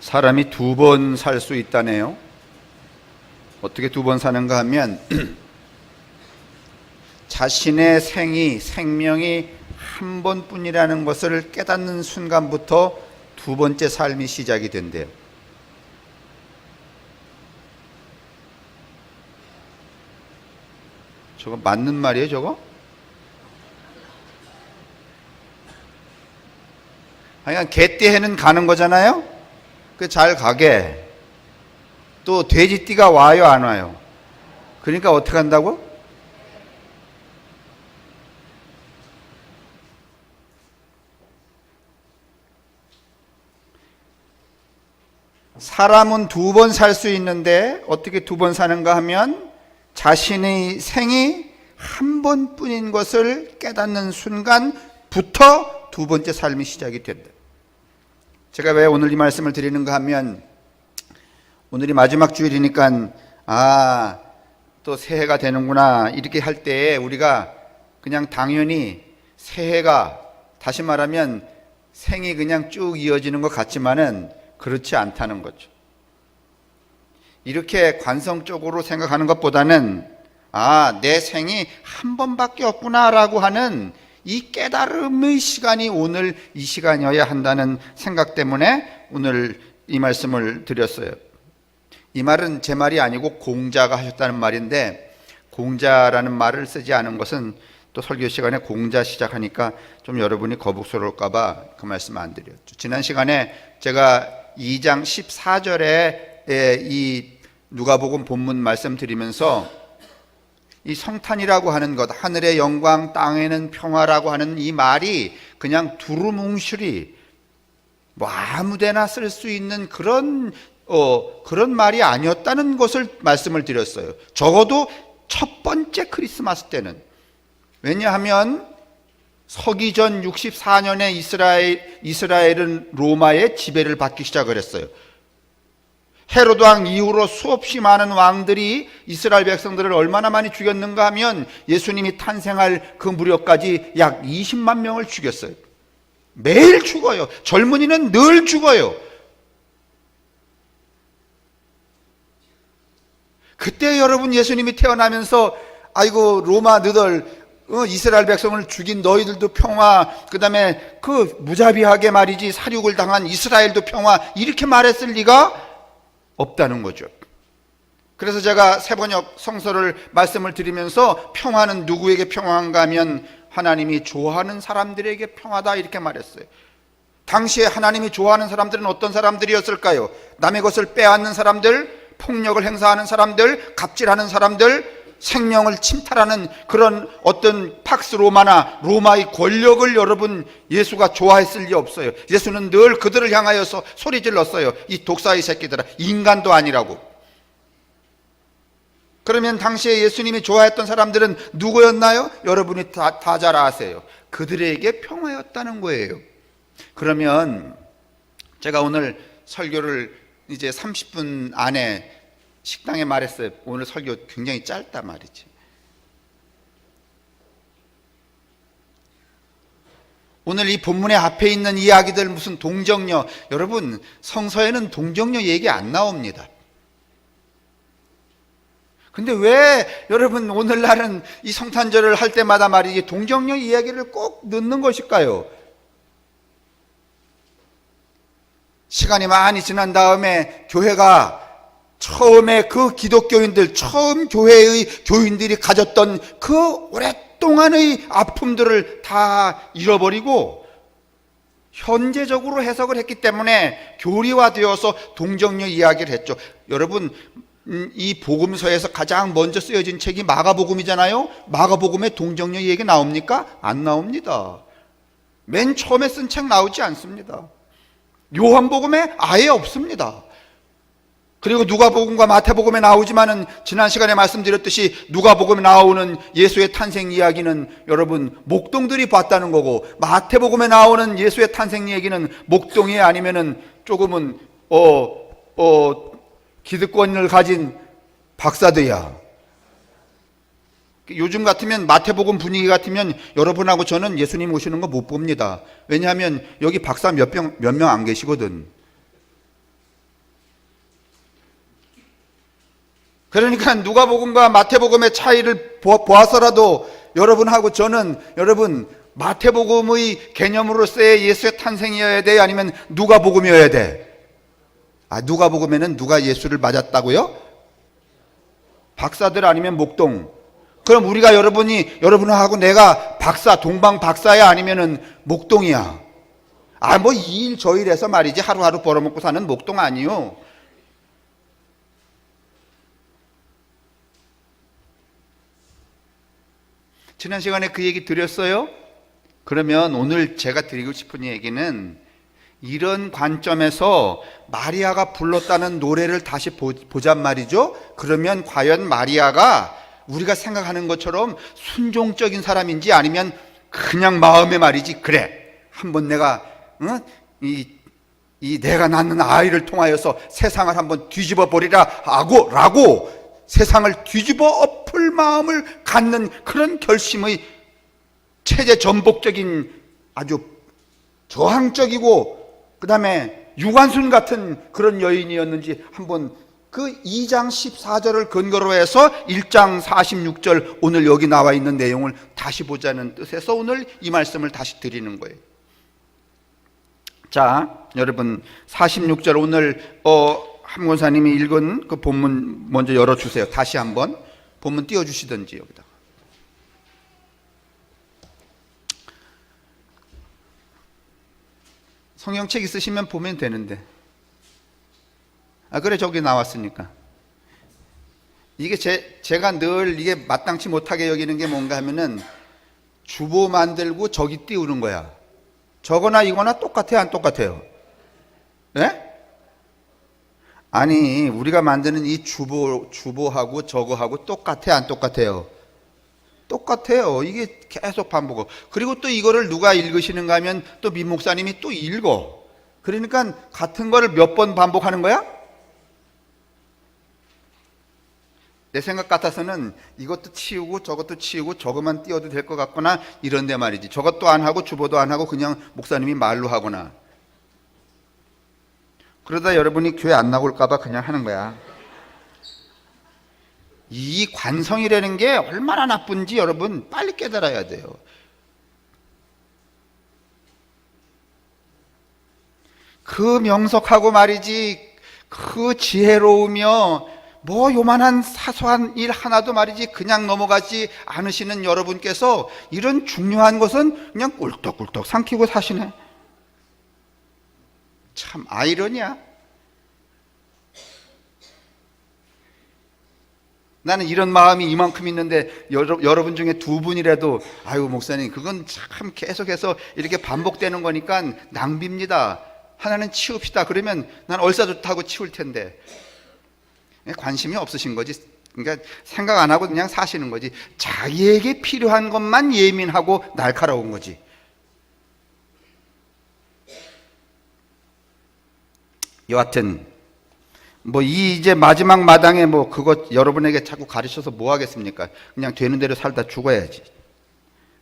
사람이 두 번 살 수 있다네요. 어떻게 두 번 사는가 하면 자신의 생명이 한 번뿐이라는 것을 깨닫는 순간부터 두 번째 삶이 시작이 된대요. 저거 맞는 말이에요, 저거? 그냥 개떼해는 가는 거잖아요. 그 잘 가게. 또 돼지띠가 와요, 안 와요? 그러니까 어떻게 한다고? 사람은 두 번 살 수 있는데 어떻게 두 번 사는가 하면 자신의 생이 한 번뿐인 것을 깨닫는 순간부터 두 번째 삶이 시작이 된다. 제가 왜 오늘 이 말씀을 드리는가 하면 오늘이 마지막 주일이니까 또 새해가 되는구나 이렇게 할 때 우리가 그냥 당연히 새해가 다시 말하면 생이 그냥 쭉 이어지는 것 같지만은 그렇지 않다는 거죠. 이렇게 관성적으로 생각하는 것보다는 내 생이 한 번밖에 없구나라고 하는 이 깨달음의 시간이 오늘 이 시간이어야 한다는 생각 때문에 오늘 이 말씀을 드렸어요. 이 말은 제 말이 아니고 공자가 하셨다는 말인데, 공자라는 말을 쓰지 않은 것은 또 설교 시간에 공자 시작하니까 좀 여러분이 거북스러울까 봐 그 말씀 안 드렸죠. 지난 시간에 제가 2장 14절에 이 누가복음 본문 말씀드리면서 이 성탄이라고 하는 것, 하늘의 영광 땅에는 평화라고 하는 이 말이 그냥 두루뭉실이 아무데나 쓸 수 있는 그런 말이 아니었다는 것을 말씀을 드렸어요. 적어도 첫 번째 크리스마스 때는. 왜냐하면 서기전 64년에 이스라엘은 로마의 지배를 받기 시작을 했어요. 헤로드 왕 이후로 수없이 많은 왕들이 이스라엘 백성들을 얼마나 많이 죽였는가 하면 예수님이 탄생할 그 무렵까지 약 20만 명을 죽였어요. 매일 죽어요. 젊은이는 늘 죽어요. 그때 여러분 예수님이 태어나면서 아이고 로마 너희들 이스라엘 백성을 죽인 너희들도 평화, 그 다음에 그 무자비하게 말이지 사륙을 당한 이스라엘도 평화 이렇게 말했을 리가 없다는 거죠. 그래서 제가 세번역 성서를 말씀을 드리면서 평화는 누구에게 평화한가 하면 하나님이 좋아하는 사람들에게 평화다 이렇게 말했어요. 당시에 하나님이 좋아하는 사람들은 어떤 사람들이었을까요? 남의 것을 빼앗는 사람들, 폭력을 행사하는 사람들, 갑질하는 사람들, 생명을 침탈하는 그런 어떤 팍스 로마나 로마의 권력을 여러분 예수가 좋아했을 리 없어요. 예수는 늘 그들을 향하여서 소리 질렀어요. 이 독사의 새끼들아, 인간도 아니라고. 그러면 당시에 예수님이 좋아했던 사람들은 누구였나요? 여러분이 다 잘 아세요. 그들에게 평화였다는 거예요. 그러면 제가 오늘 설교를 이제 30분 안에 식당에 말했어요. 오늘 설교 굉장히 짧다 말이지. 오늘 이 본문의 앞에 있는 이야기들 무슨 동정녀, 여러분 성서에는 동정녀 얘기 안 나옵니다. 근데 왜 여러분 오늘날은 이 성탄절을 할 때마다 말이지 동정녀 이야기를 꼭 넣는 것일까요? 시간이 많이 지난 다음에 교회가 처음에 그 기독교인들, 처음 교회의 교인들이 가졌던 그 오랫동안의 아픔들을 다 잃어버리고 현재적으로 해석을 했기 때문에 교리화되어서 동정녀 이야기를 했죠. 여러분 이 복음서에서 가장 먼저 쓰여진 책이 마가복음이잖아요. 마가복음에 동정녀 얘기 나옵니까? 안 나옵니다. 맨 처음에 쓴 책 나오지 않습니다. 요한복음에 아예 없습니다. 그리고 누가복음과 마태복음에 나오지만은 지난 시간에 말씀드렸듯이 누가복음에 나오는 예수의 탄생 이야기는 여러분 목동들이 봤다는 거고, 마태복음에 나오는 예수의 탄생 얘기는 목동이 아니면은 조금은 기득권을 가진 박사들이야. 요즘 같으면 마태복음 분위기 같으면 여러분하고 저는 예수님 오시는 거 못 봅니다. 왜냐하면 여기 박사 몇 명 안 계시거든. 그러니까 누가복음과 마태복음의 차이를 보아서라도 여러분하고 저는 여러분 마태복음의 개념으로서의 예수의 탄생이어야 돼? 아니면 누가복음이어야 돼? 누가복음에는 누가 예수를 맞았다고요? 박사들 아니면 목동. 그럼 우리가 여러분하고 내가 동방 박사야? 아니면은 목동이야? 뭐 이 일 저 일해서 말이지 하루하루 벌어먹고 사는 목동 아니요. 지난 시간에 그 얘기 드렸어요? 그러면 오늘 제가 드리고 싶은 얘기는 이런 관점에서 마리아가 불렀다는 노래를 다시 보잔 말이죠. 그러면 과연 마리아가 우리가 생각하는 것처럼 순종적인 사람인지 아니면 그냥 마음에 말이지 그래 한번 내가 내가 낳는 아이를 통하여서 세상을 한번 뒤집어 버리라 라고 세상을 뒤집어 엎을 마음을 갖는 그런 결심의 체제 전복적인 아주 저항적이고 그 다음에 유관순 같은 그런 여인이었는지 한번 그 2장 14절을 근거로 해서 1장 46절 오늘 여기 나와 있는 내용을 다시 보자는 뜻에서 오늘 이 말씀을 다시 드리는 거예요. 자, 여러분 46절 오늘 함권사님이 읽은 그 본문 먼저 열어주세요. 다시 한번 본문 띄워주시든지 여기다. 성경책 있으시면 보면 되는데. 그래 저기 나왔으니까. 이게 제가 늘 이게 마땅치 못하게 여기는 게 뭔가 하면은 주보 만들고 저기 띄우는 거야. 저거나 이거나 똑같아요, 안 똑같아요? 네? 아니 우리가 만드는 이 주보하고 저거하고 똑같아요, 안 똑같아요? 똑같아요. 이게 계속 반복하고. 그리고 또 이거를 누가 읽으시는가 하면 또 민 목사님이 또 읽어. 그러니까 같은 거를 몇 번 반복하는 거야? 내 생각 같아서는 이것도 치우고 저것도 치우고 저것만 띄워도 될 것 같거나 이런데 말이지. 저것도 안 하고 주보도 안 하고 그냥 목사님이 말로 하거나. 그러다 여러분이 교회 안 나올까 봐 그냥 하는 거야. 이 관성이라는 게 얼마나 나쁜지 여러분 빨리 깨달아야 돼요. 그 명석하고 말이지 그 지혜로우며 뭐 요만한 사소한 일 하나도 말이지 그냥 넘어가지 않으시는 여러분께서 이런 중요한 것은 그냥 꿀떡꿀떡 삼키고 사시네. 참 아이러니야. 나는 이런 마음이 이만큼 있는데 여러분 중에 두 분이라도 아유 목사님 그건 참 계속해서 이렇게 반복되는 거니까 낭비입니다. 하나는 치웁시다. 그러면 난 얼싸좋다고 치울 텐데 관심이 없으신 거지. 그러니까 생각 안 하고 그냥 사시는 거지. 자기에게 필요한 것만 예민하고 날카로운 거지. 여하튼 뭐 이제 마지막 마당에 뭐 그거 여러분에게 자꾸 가르쳐서 뭐 하겠습니까? 그냥 되는 대로 살다 죽어야지.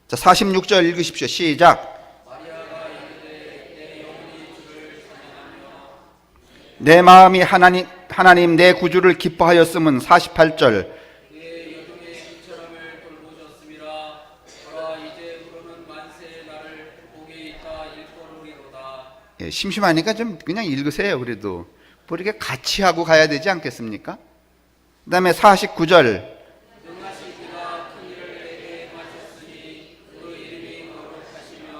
자 46절 읽으십시오. 시작. 내 마음이 하나님 내 구주를 기뻐하였음은 48절. 예, 심심하니까 좀 그냥 읽으세요. 그래도 뭐 이렇게 같이 하고 가야 되지 않겠습니까? 그 다음에 49절.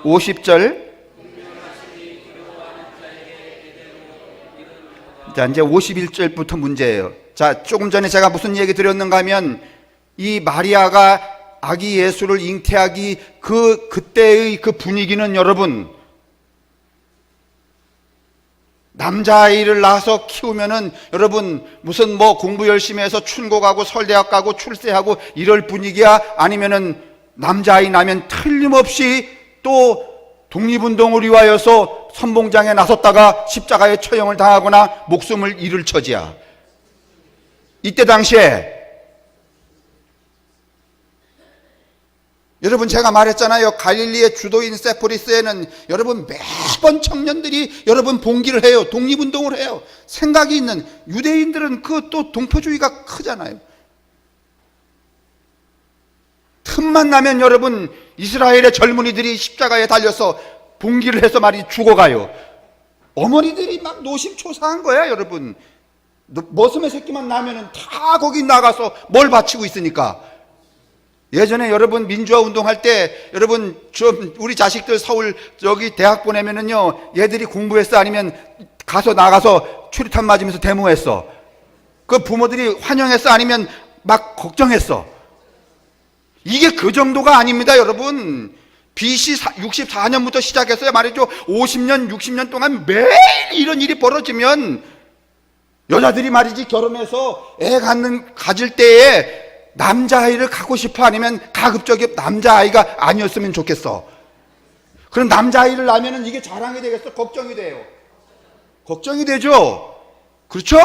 50절. 자, 이제 51절부터 문제예요. 자, 조금 전에 제가 무슨 얘기 드렸는가 하면 이 마리아가 아기 예수를 잉태하기 그때의 그 분위기는 여러분 남자아이를 낳아서 키우면은 여러분 무슨 뭐 공부 열심히 해서 춘고 가고 설대학 가고 출세하고 이럴 분위기야? 아니면은 남자아이 낳으면 틀림없이 또 독립운동을 위하여서 선봉장에 나섰다가 십자가에 처형을 당하거나 목숨을 잃을 처지야. 이때 당시에 여러분, 제가 말했잖아요. 갈릴리의 주도인 세포리스에는 여러분 매번 청년들이 여러분 봉기를 해요. 독립운동을 해요. 생각이 있는 유대인들은 그 또 동포주의가 크잖아요. 틈만 나면 여러분 이스라엘의 젊은이들이 십자가에 달려서 봉기를 해서 말이 죽어가요. 어머니들이 막 노심초사한 거야. 여러분, 머슴의 새끼만 나면은 다 거기 나가서 뭘 바치고 있으니까. 예전에 여러분 민주화 운동할 때 여러분 좀 우리 자식들 서울 저기 대학 보내면은요, 얘들이 공부했어 아니면 가서 나가서 추리탄 맞으면서 데모했어. 그 부모들이 환영했어 아니면 막 걱정했어. 이게 그 정도가 아닙니다. 여러분, BC 64년부터 시작했어요 말이죠. 50년 60년 동안 매일 이런 일이 벌어지면 여자들이 말이지 결혼해서 애 가질 때에 남자아이를 갖고 싶어 아니면 가급적이 남자아이가 아니었으면 좋겠어. 그럼 남자아이를 낳으면 이게 자랑이 되겠어? 걱정이 돼요. 걱정이 되죠? 그렇죠?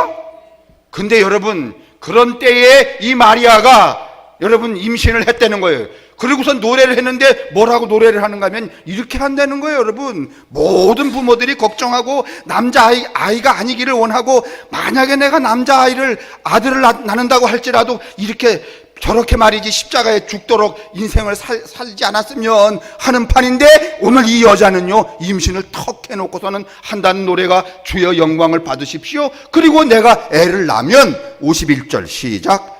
근데 여러분, 그런 때에 이 마리아가 여러분 임신을 했다는 거예요. 그리고선 노래를 했는데 뭐라고 노래를 하는가 하면 이렇게 한다는 거예요. 여러분, 모든 부모들이 걱정하고 남자아이가 아니기를 원하고, 만약에 내가 남자아이를 아들을 낳는다고 할지라도 이렇게 저렇게 말이지 십자가에 죽도록 인생을 살지 않았으면 하는 판인데, 오늘 이 여자는요 임신을 턱 해놓고서는 한다는 노래가 주여 영광을 받으십시오. 그리고 내가 애를 낳으면 51절 시작.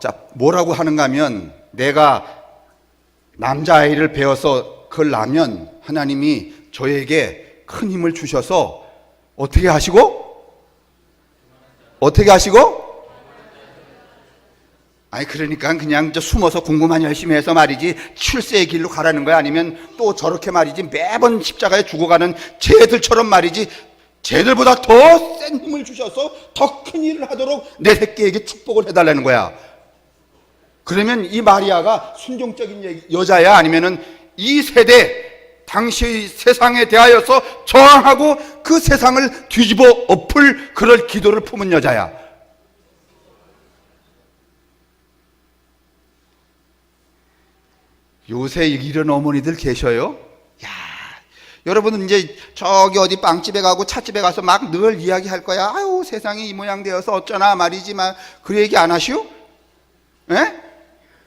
자, 뭐라고 하는가 하면 내가 남자아이를 배워서 그걸 낳으면 하나님이 저에게 큰 힘을 주셔서 어떻게 하시고? 아니 그러니까 그냥 숨어서 공부만 열심히 해서 말이지 출세의 길로 가라는 거야? 아니면 또 저렇게 말이지 매번 십자가에 죽어가는 쟤들처럼 말이지 쟤들보다 더 센 힘을 주셔서 더 큰 일을 하도록 내 새끼에게 축복을 해달라는 거야? 그러면 이 마리아가 순종적인 여자야? 아니면은 이 세대 당시 세상에 대하여서 저항하고 그 세상을 뒤집어 엎을 그럴 기도를 품은 여자야? 요새 이런 어머니들 계셔요? 야, 여러분은 이제 저기 어디 빵집에 가고 찻집에 가서 막 늘 이야기할 거야. 아유, 세상이 이 모양 되어서 어쩌나 말이지. 막 그 얘기 안 하시오? 예?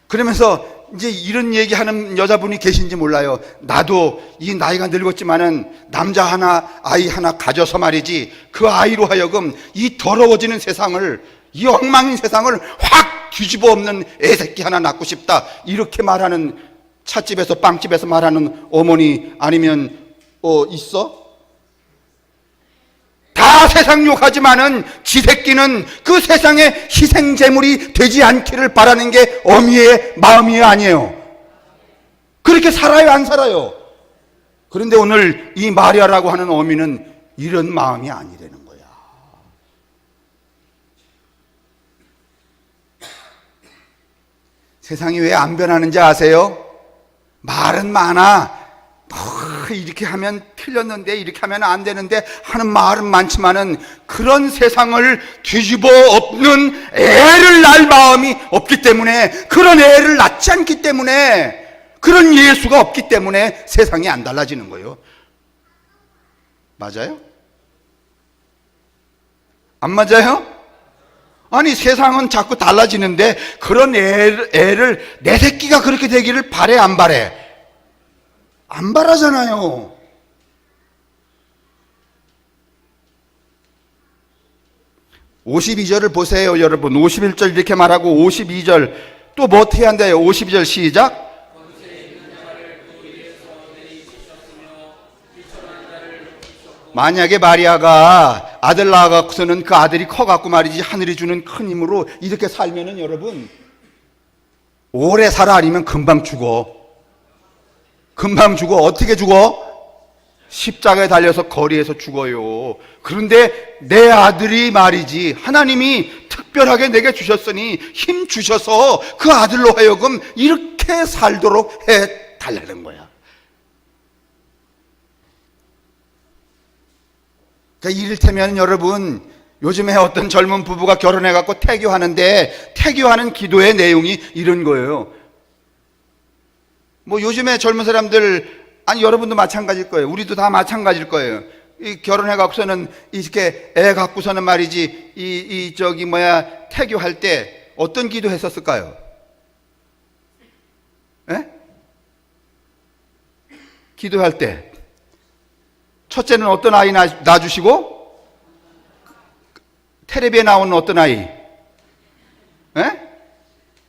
그러면서 이제 이런 얘기하는 여자분이 계신지 몰라요. 나도 이 나이가 늙었지만은 남자 하나 아이 하나 가져서 말이지 그 아이로 하여금 이 더러워지는 세상을, 이 엉망인 세상을 확 뒤집어 엎는 애새끼 하나 낳고 싶다, 이렇게 말하는 찻집에서 빵집에서 말하는 어머니 아니면 있어? 다 세상 욕하지만은 지 새끼는 그 세상에 희생제물이 되지 않기를 바라는 게 어미의 마음이 아니에요. 그렇게 살아요, 안 살아요? 그런데 오늘 이 마리아라고 하는 어미는 이런 마음이 아니라는 거야. 세상이 왜 안 변하는지 아세요? 말은 많아. 이렇게 하면 틀렸는데 이렇게 하면 안 되는데 하는 말은 많지만은 그런 세상을 뒤집어 엎는 애를 낳을 마음이 없기 때문에, 그런 애를 낳지 않기 때문에, 그런 예수가 없기 때문에 세상이 안 달라지는 거예요. 맞아요? 안 맞아요? 아니 세상은 자꾸 달라지는데 그런 애를 내 새끼가 그렇게 되기를 바래 안 바래? 안 바라잖아요. (52절을) 보세요 여러분. 51절 이렇게 말하고 52절 또 뭐 어떻게 한대요? 52절 시작. 만약에 마리아가 아들 낳아갖고서는 그 아들이 커갖고 말이지 하늘이 주는 큰 힘으로 이렇게 살면은 여러분 오래 살아 아니면 금방 죽어. 금방 죽어. 어떻게 죽어? 십자가에 달려서 거리에서 죽어요. 그런데 내 아들이 말이지 하나님이 특별하게 내게 주셨으니 힘 주셔서 그 아들로 하여금 이렇게 살도록 해 달라는 거야. 그러니까 이를테면 여러분 요즘에 어떤 젊은 부부가 결혼해갖고 태교하는데 태교하는 기도의 내용이 이런 거예요. 뭐 요즘에 젊은 사람들, 아니 여러분도 마찬가지일 거예요. 우리도 다 마찬가지일 거예요. 이 결혼해갖고서는 이렇게 애 갖고서는 말이지 태교할 때 어떤 기도 했었을까요? 예? 기도할 때 첫째는 어떤 아이 낳아주시고, 텔레비에 나오는 어떤 아이, 예?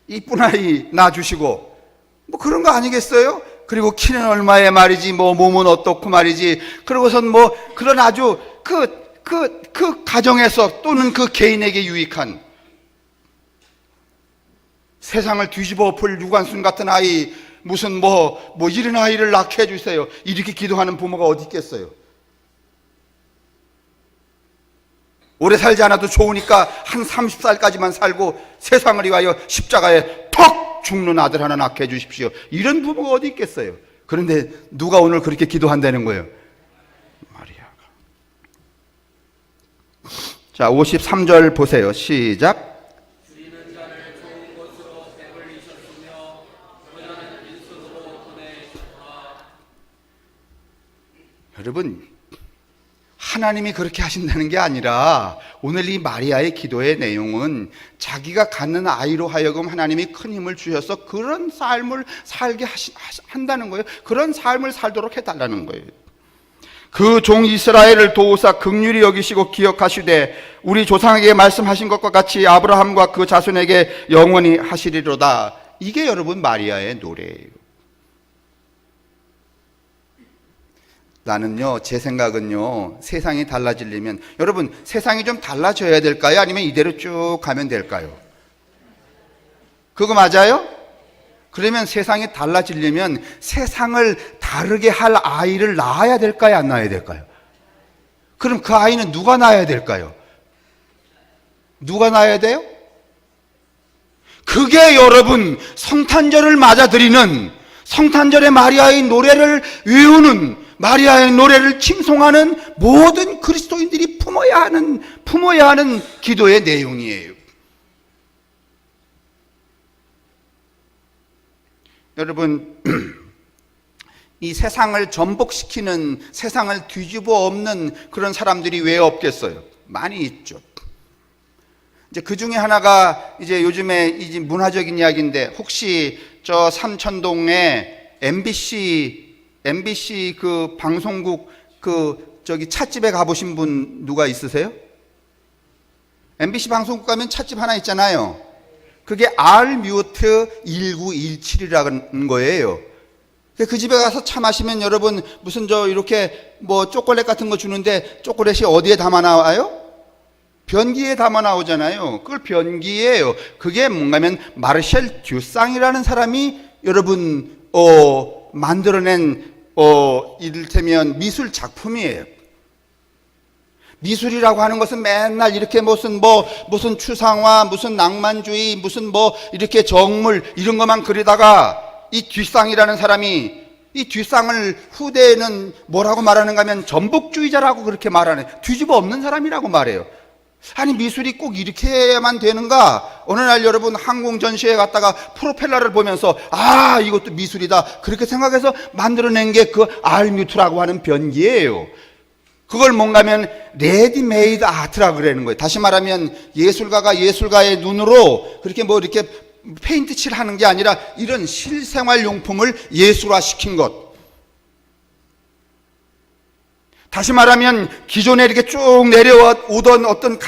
이쁜 아이 낳아주시고, 뭐 그런 거 아니겠어요? 그리고 키는 얼마에 말이지, 뭐 몸은 어떻고 말이지, 그러고선 뭐 그런 아주 그 가정에서 또는 그 개인에게 유익한, 세상을 뒤집어 엎을 유관순 같은 아이, 무슨 뭐 이런 아이를 낳게 해주세요, 이렇게 기도하는 부모가 어디 있겠어요? 오래 살지 않아도 좋으니까 한 30살까지만 살고 세상을 위하여 십자가에 퍽 죽는 아들 하나 낳게 해주십시오, 이런 부모가 어디 있겠어요? 그런데 누가 오늘 그렇게 기도한다는 거예요? 마리아가. 자, 53절 보세요. 시작. 여러분, 하나님이 그렇게 하신다는 게 아니라 오늘 이 마리아의 기도의 내용은 자기가 갖는 아이로 하여금 하나님이 큰 힘을 주셔서 그런 삶을 살게 한다는 거예요. 그런 삶을 살도록 해달라는 거예요. 그 종 이스라엘을 도우사 긍휼히 여기시고 기억하시되 우리 조상에게 말씀하신 것과 같이 아브라함과 그 자손에게 영원히 하시리로다. 이게 여러분 마리아의 노래예요. 나는요, 제 생각은요, 세상이 달라지려면, 여러분 세상이 좀 달라져야 될까요? 아니면 이대로 쭉 가면 될까요? 그거 맞아요? 그러면 세상이 달라지려면 세상을 다르게 할 아이를 낳아야 될까요? 안 낳아야 될까요? 그럼 그 아이는 누가 낳아야 될까요? 누가 낳아야 돼요? 그게 여러분 성탄절을 맞아들이는, 성탄절의 마리아의 노래를 외우는, 마리아의 노래를 칭송하는 모든 그리스도인들이 품어야 하는 기도의 내용이에요. 여러분, 이 세상을 전복시키는, 세상을 뒤집어 엎는 그런 사람들이 왜 없겠어요? 많이 있죠. 이제 그 중에 하나가 이제 요즘에 이제 문화적인 이야기인데, 혹시 저 삼천동에 MBC 그 방송국 찻집에 가보신 분 누가 있으세요? MBC 방송국 가면 찻집 하나 있잖아요. 그게 알뮤트 1917이라는 거예요. 그 집에 가서 차 마시면 여러분 무슨 이렇게 뭐 초콜릿 같은 거 주는데, 초콜릿이 어디에 담아 나와요? 변기에 담아 나오잖아요. 그걸 변기예요. 그게 뭔가면 마르셀 듀상이라는 사람이 여러분 만들어낸 이를테면 미술 작품이에요. 미술이라고 하는 것은 맨날 이렇게 무슨 추상화, 무슨 낭만주의, 무슨 이렇게 정물 이런 것만 그리다가, 이 듀상이라는 사람이 이 듀상을 후대에는 뭐라고 말하는가 하면 전복주의자라고 그렇게 말하네. 뒤집어 엎는 사람이라고 말해요. 아니 미술이 꼭 이렇게 해야만 되는가? 어느 날 여러분 항공 전시회 갔다가 프로펠러를 보면서 이것도 미술이다 그렇게 생각해서 만들어낸 게 그 알뮤트라고 하는 변기예요. 그걸 뭔가면 레디메이드 아트라고 그러는 거예요. 다시 말하면 예술가가 예술가의 눈으로 그렇게 이렇게 페인트 칠하는 게 아니라 이런 실생활용품을 예술화시킨 것. 다시 말하면 기존에 이렇게 쭉 내려오던 어떤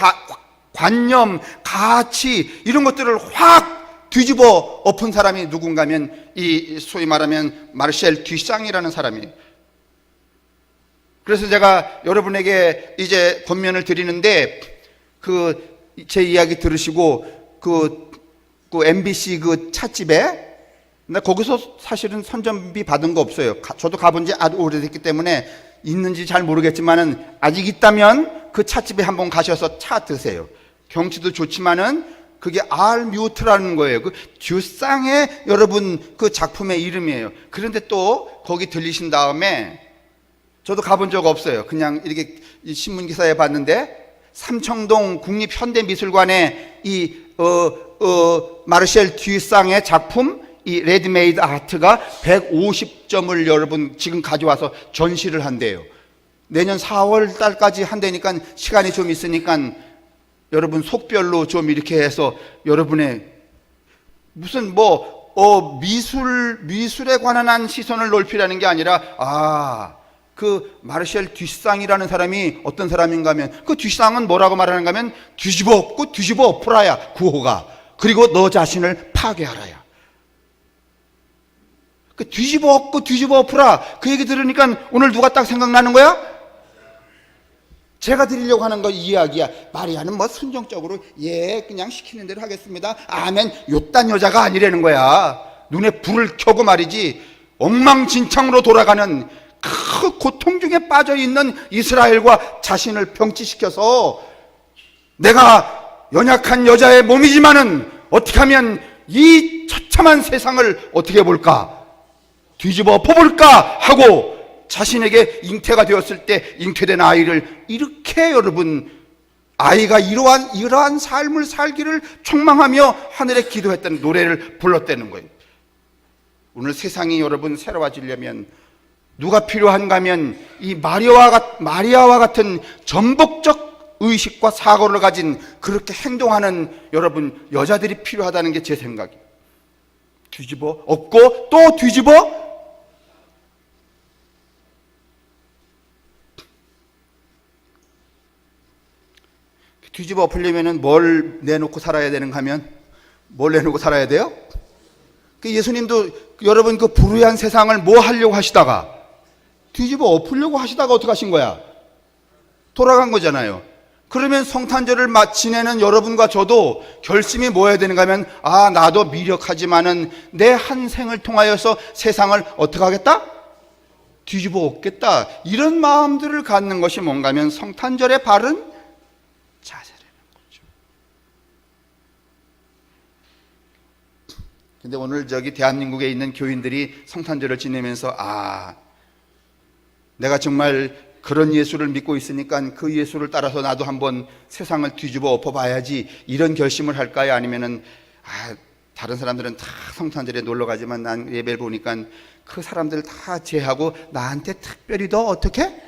관념, 가치 이런 것들을 확 뒤집어 엎은 사람이 누군가면 이 소위 말하면 마르셀 듀상이라는 사람이에요. 그래서 제가 여러분에게 이제 권면을 드리는데, 제 이야기 들으시고 그 MBC 그 찻집에, 근데 거기서 사실은 선전비 받은 거 없어요. 저도 가본 지 아주 오래됐기 때문에 있는지 잘 모르겠지만은, 아직 있다면 그 찻집에 한번 가셔서 차 드세요. 경치도 좋지만은 그게 알뮤트라는 거예요. 그 듀상의 여러분 그 작품의 이름이에요. 그런데 또 거기 들리신 다음에, 저도 가본 적 없어요. 그냥 이렇게 신문 기사에 봤는데 삼청동 국립현대미술관의 마르셀 듀상의 작품 이 레드메이드 아트가 150점을 여러분 지금 가져와서 전시를 한대요. 내년 4월 달까지 한다니까 시간이 좀 있으니까 여러분 속별로 좀 이렇게 해서 여러분의 무슨 미술에 관한 한 시선을 넓히라는 게 아니라 그 마르셀 듀상이라는 사람이 어떤 사람인가 하면 그 듀상은 뭐라고 말하는가 하면 뒤집어 엎고 뒤집어 엎으라야 구호가. 그리고 너 자신을 파괴하라야. 그 뒤집어 엎고 뒤집어 엎으라 그 얘기 들으니까 오늘 누가 딱 생각나는 거야? 제가 드리려고 하는 거 이야기야. 마리아는 순정적으로 그냥 시키는 대로 하겠습니다. 아멘. 요딴 여자가 아니라는 거야. 눈에 불을 켜고 말이지 엉망진창으로 돌아가는 그 고통 중에 빠져 있는 이스라엘과 자신을 병치시켜서 내가 연약한 여자의 몸이지만은 어떻게 하면 이 처참한 세상을 어떻게 볼까? 뒤집어 엎어볼까? 하고 자신에게 잉태가 되었을 때 잉태된 아이를 이렇게 여러분 아이가 이러한 삶을 살기를 촉망하며 하늘에 기도했던 노래를 불렀다는 거예요. 오늘 세상이 여러분 새로워지려면 누가 필요한가 하면 이 마리아와 같은 전복적 의식과 사고를 가진 그렇게 행동하는 여러분 여자들이 필요하다는 게 제 생각이에요. 뒤집어 엎고 또 뒤집어 엎으려면 뭘 내놓고 살아야 되는가 하면 뭘 내놓고 살아야 돼요? 예수님도 여러분 그 불의한 세상을 뭐 하려고 하시다가 뒤집어 엎으려고 하시다가 어떻게 하신 거야? 돌아간 거잖아요. 그러면 성탄절을 지내는 여러분과 저도 결심이 뭐 해야 되는가 하면 나도 미력하지만은 내 한 생을 통하여서 세상을 어떻게 하겠다? 뒤집어 엎겠다. 이런 마음들을 갖는 것이 뭔가 하면 성탄절의 바른 자세라는 거죠. 근데 오늘 대한민국에 있는 교인들이 성탄절을 지내면서 내가 정말 그런 예수를 믿고 있으니까 그 예수를 따라서 나도 한번 세상을 뒤집어 엎어봐야지 이런 결심을 할까요? 아니면은 다른 사람들은 다 성탄절에 놀러 가지만 난 예배를 보니까 그 사람들 다 제하고 나한테 특별히 더 어떻게?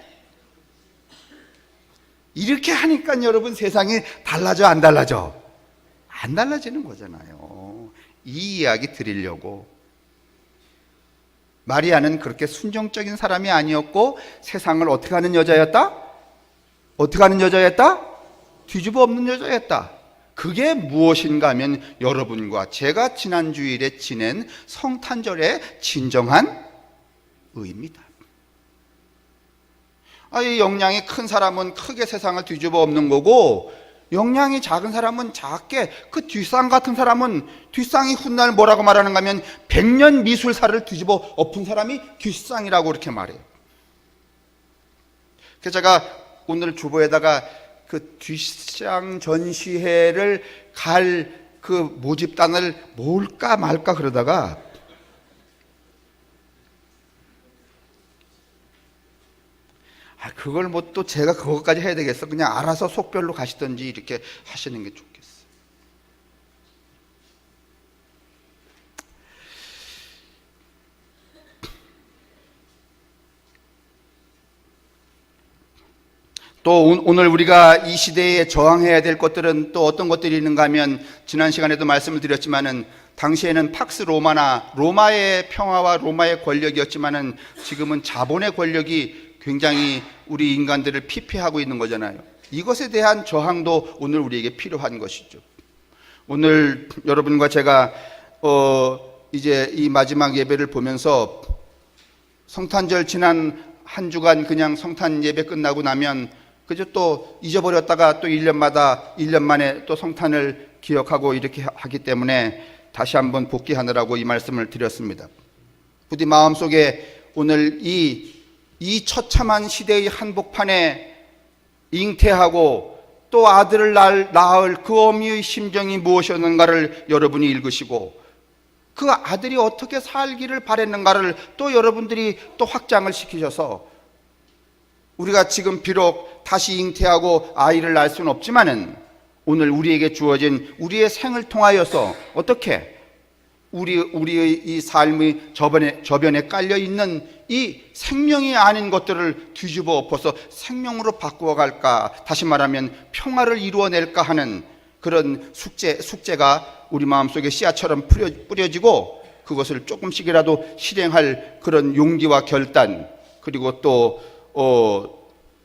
이렇게 하니까 여러분 세상이 달라져 안 달라져? 안 달라지는 거잖아요. 이 이야기 드리려고. 마리아는 그렇게 순종적인 사람이 아니었고 세상을 어떻게 하는 여자였다? 어떻게 하는 여자였다? 뒤집어 엎는 여자였다. 그게 무엇인가 하면 여러분과 제가 지난 주일에 지낸 성탄절의 진정한 의미입니다. 이 역량이 큰 사람은 크게 세상을 뒤집어 엎는 거고 역량이 작은 사람은 작게 그 뒷상 같은 사람은 뒷상이 훗날 뭐라고 말하는가 하면 100년 미술사를 뒤집어 엎은 사람이 뒷상이라고 그렇게 말해요. 그래서 제가 오늘 주보에다가 그 뒷상 전시회를 갈 그 모집단을 뭘까 말까 그러다가 그걸 또 제가 그것까지 해야 되겠어. 그냥 알아서 속별로 가시든지 이렇게 하시는 게 좋겠어요. 또 오늘 우리가 이 시대에 저항해야 될 것들은 또 어떤 것들이 있는가 하면 지난 시간에도 말씀을 드렸지만은 당시에는 팍스 로마나 로마의 평화와 로마의 권력이었지만은 지금은 자본의 권력이 굉장히 우리 인간들을 피폐하고 있는 거잖아요. 이것에 대한 저항도 오늘 우리에게 필요한 것이죠. 오늘 여러분과 제가 이제 이 마지막 예배를 보면서 성탄절 지난 한 주간 그냥 성탄 예배 끝나고 나면 그저 또 잊어버렸다가 또 1년 만에 또 성탄을 기억하고 이렇게 하기 때문에 다시 한번 복귀하느라고 이 말씀을 드렸습니다. 부디 마음속에 오늘 이 처참한 시대의 한복판에 잉태하고 또 아들을 낳을 그 어미의 심정이 무엇이었는가를 여러분이 읽으시고 그 아들이 어떻게 살기를 바랬는가를 또 여러분들이 또 확장을 시키셔서 우리가 지금 비록 다시 잉태하고 아이를 낳을 수는 없지만은 오늘 우리에게 주어진 우리의 생을 통하여서 어떻게 우리의 이 삶의 저변에 깔려 있는 이 생명이 아닌 것들을 뒤집어 엎어서 생명으로 바꾸어 갈까, 다시 말하면 평화를 이루어낼까 하는 그런 숙제가 우리 마음속에 씨앗처럼 뿌려지고 그것을 조금씩이라도 실행할 그런 용기와 결단, 그리고 또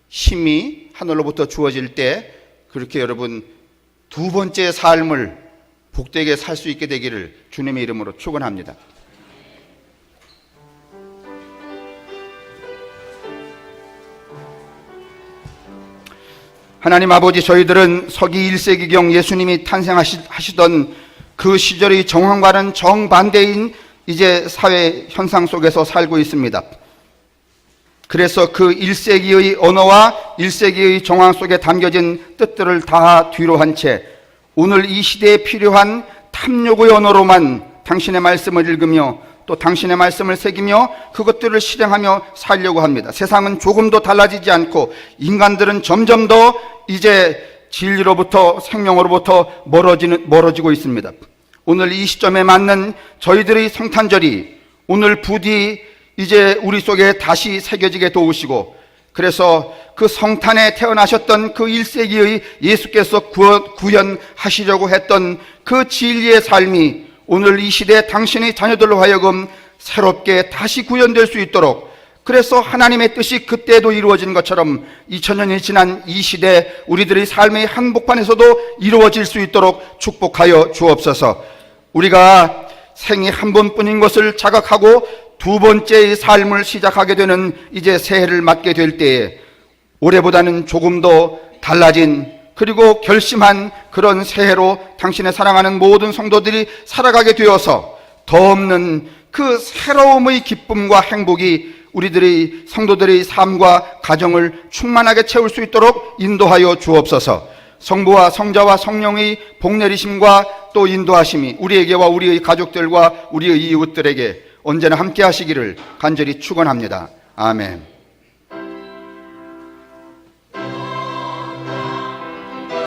힘이 하늘로부터 주어질 때 그렇게 여러분 두 번째 삶을 복되게 살 수 있게 되기를 주님의 이름으로 축원합니다. 하나님 아버지, 저희들은 서기 1세기경 예수님이 탄생하시던 그 시절의 정황과는 정반대인 이제 사회 현상 속에서 살고 있습니다. 그래서 그 1세기의 언어와 1세기의 정황 속에 담겨진 뜻들을 다 뒤로 한 채 오늘 이 시대에 필요한 탐욕의 언어로만 당신의 말씀을 읽으며 또 당신의 말씀을 새기며 그것들을 실행하며 살려고 합니다. 세상은 조금도 달라지지 않고 인간들은 점점 더 이제 진리로부터 생명으로부터 멀어지고 있습니다. 오늘 이 시점에 맞는 저희들의 성탄절이 오늘 부디 이제 우리 속에 다시 새겨지게 도우시고, 그래서 그 성탄에 태어나셨던 그 1세기의 예수께서 구현하시려고 했던 그 진리의 삶이 오늘 이 시대 당신의 자녀들로 하여금 새롭게 다시 구현될 수 있도록, 그래서 하나님의 뜻이 그때도 이루어진 것처럼 2000년이 지난 이 시대 우리들의 삶의 한복판에서도 이루어질 수 있도록 축복하여 주옵소서. 우리가 생이 한 번뿐인 것을 자각하고 두 번째의 삶을 시작하게 되는 이제 새해를 맞게 될 때에 올해보다는 조금 더 달라진, 그리고 결심한 그런 새해로 당신의 사랑하는 모든 성도들이 살아가게 되어서 더 없는 그 새로움의 기쁨과 행복이 우리들의 성도들의 삶과 가정을 충만하게 채울 수 있도록 인도하여 주옵소서. 성부와 성자와 성령의 복내리심과 또 인도하심이 우리에게와 우리의 가족들과 우리의 이웃들에게 언제나 함께 하시기를 간절히 축원합니다. 아멘.